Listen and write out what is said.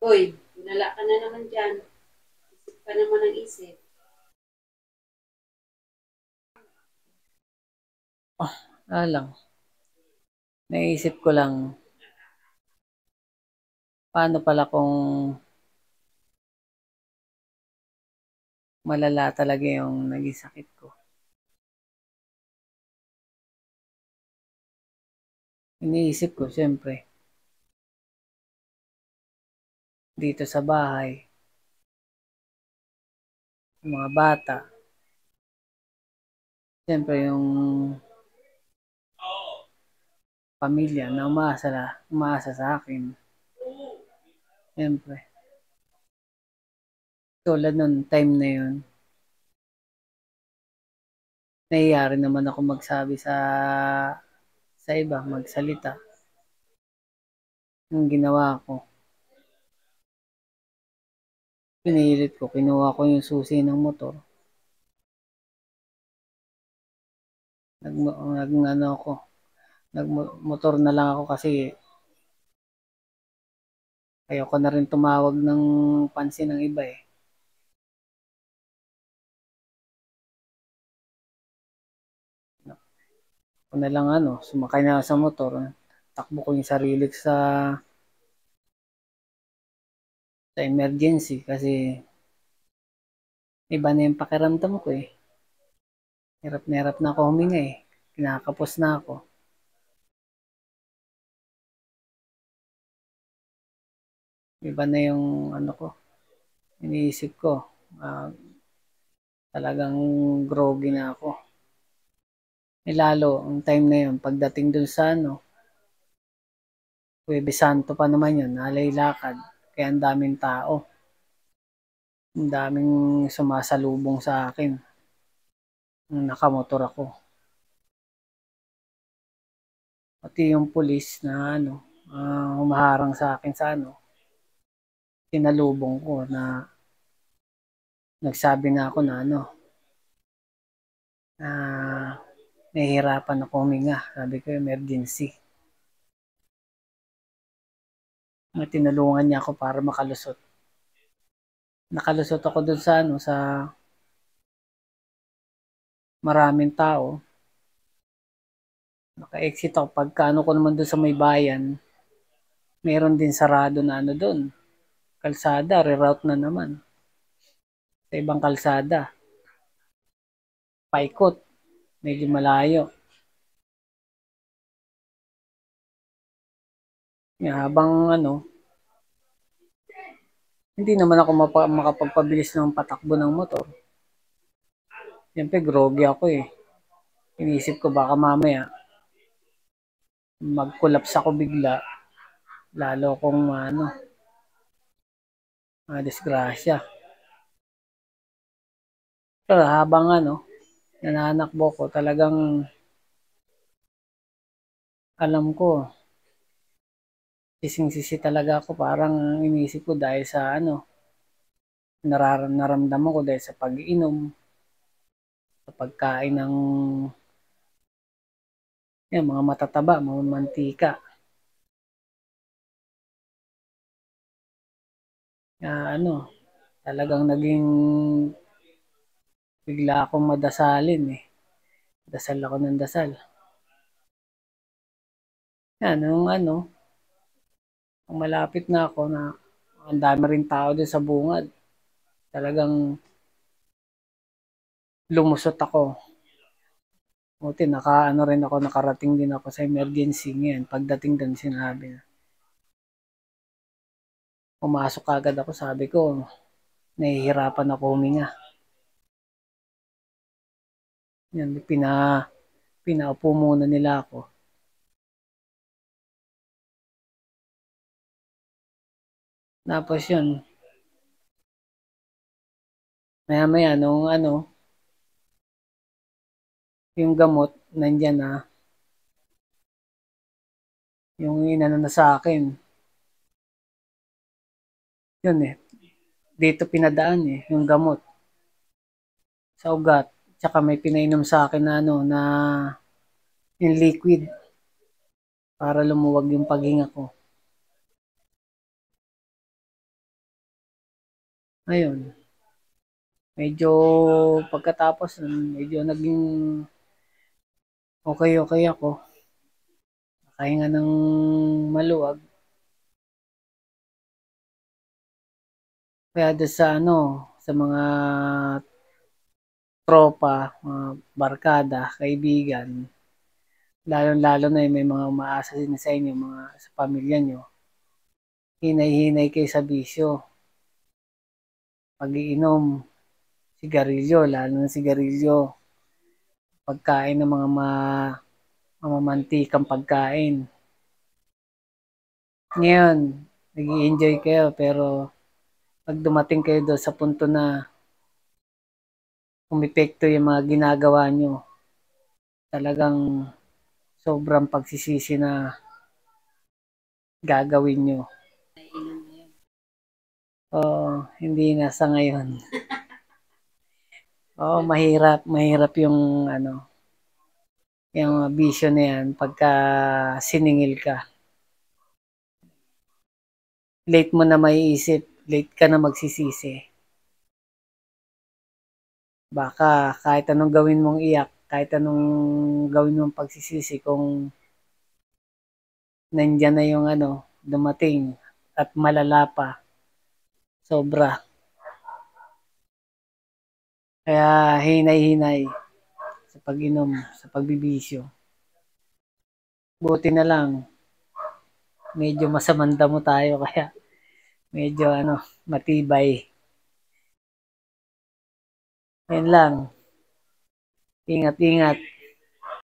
Uy, wala ka na naman dyan. Isip ka naman ng isip. Lang, naisip ko lang, paano pala kung malala talaga yung naging sakit ko. Iniisip ko, siyempre, dito sa bahay, mga bata, siyempre yung pamilya na umaasa sa akin. Siyempre, tulad nun, time na yun, nahiya naman ako magsabi sa iba, magsalita. Yung ginawa ko, pinilit ko, kinuha ko yung susi ng motor. Ano ako, nagmotor na lang ako kasi ayoko na rin tumawag ng pansin ng iba eh. Ako na lang sumakay na sa motor. Takbo ko yung sarili ko sa emergency kasi iba na yung pakiramdam ko eh. Hirap na ako huminga eh. Kinakapos na ako. Iba na yung ko, iniisip ko. Uh, Talagang groggy na ako. Eh lalo, ang time na yun, pagdating dun sa Huwebes Santo pa naman yun, alay lakad. Kaya ang daming tao. Ang daming sumasalubong sa akin. Nakamotor ako. Pati yung pulis na humaharang sa akin sa sinalubong ko na nagsabi na ako na na nahihirapan ako huminga. Sabi ko emergency. Na tinulungan niya ako para makalusot. Nakalusot ako dun sa maraming tao. Naka-exit ako. Pagka ko naman dun sa may bayan, meron din sarado na dun. Kalsada, reroute na naman. Sa ibang kalsada. Paikot. Medyo malayo. Habang hindi naman ako makapagpabilis ng patakbo ng motor. Siyempre, groggy ako eh. Inisip ko baka mamaya mag-collapse ako bigla. Lalo kung disgrasya. Pero habang nananakbo ko, talagang alam ko, sising-sisi talaga ako. Parang inisip ko dahil sa naramdaman ko dahil sa pag-iinom, sa pagkain ng mga matataba, mga mantika. Talagang naging bigla akong madasalin eh. Dasal ako ng dasal. Yan, nung kung malapit na ako na ang dami rin tao din sa bungad. Talagang lumusot ako. Buti rin ako, nakarating din ako sa emergency ngayon. Pagdating doon sinabi na. Pumasok agad ako, sabi ko, nahihirapan ako huminga. Yan, pinaupo muna nila ako. Tapos yun, maya nung yung gamot, nandyan na, yung inano na sa akin. Yun eh, dito pinadaan eh, yung gamot. Sa ugat, tsaka may pinainom sa akin na na yung liquid para lumuwag yung paghinga ko. Ngayon, medyo pagkatapos nun, medyo naging okay ako. Nakahinga ng maluwag. Kaya doon sa ano, sa mga tropa, mga barkada, kaibigan, lalo-lalo na yung may mga umaasa din sa inyo, mga sa pamilya nyo, hinay-hinay kayo sa bisyo. Pag-iinom, sigarilyo, lalo na sigarilyo, pagkain ng mga mamamantikang pagkain. Ngayon, nag-i-enjoy kayo, pero pag dumating kayo doon sa punto na umepekto yung mga ginagawa nyo, talagang sobrang pagsisisi na gagawin nyo. Naiinom na yun. Hindi na sa ngayon. Mahirap yung ano, yung bisyo na yan pagka siningil ka. Late mo na maiisip, late ka na magsisisi. Baka kahit anong gawin mong iyak, kahit anong gawin mong pagsisisi, kung nandyan na yung ano, dumating at malala pa, sobra. Kaya hinay-hinay sa pag-inom, sa pagbibisyo. Buti na lang, medyo masamang damo tayo, kaya medyo ano, matibay. Yan lang. Ingat-ingat.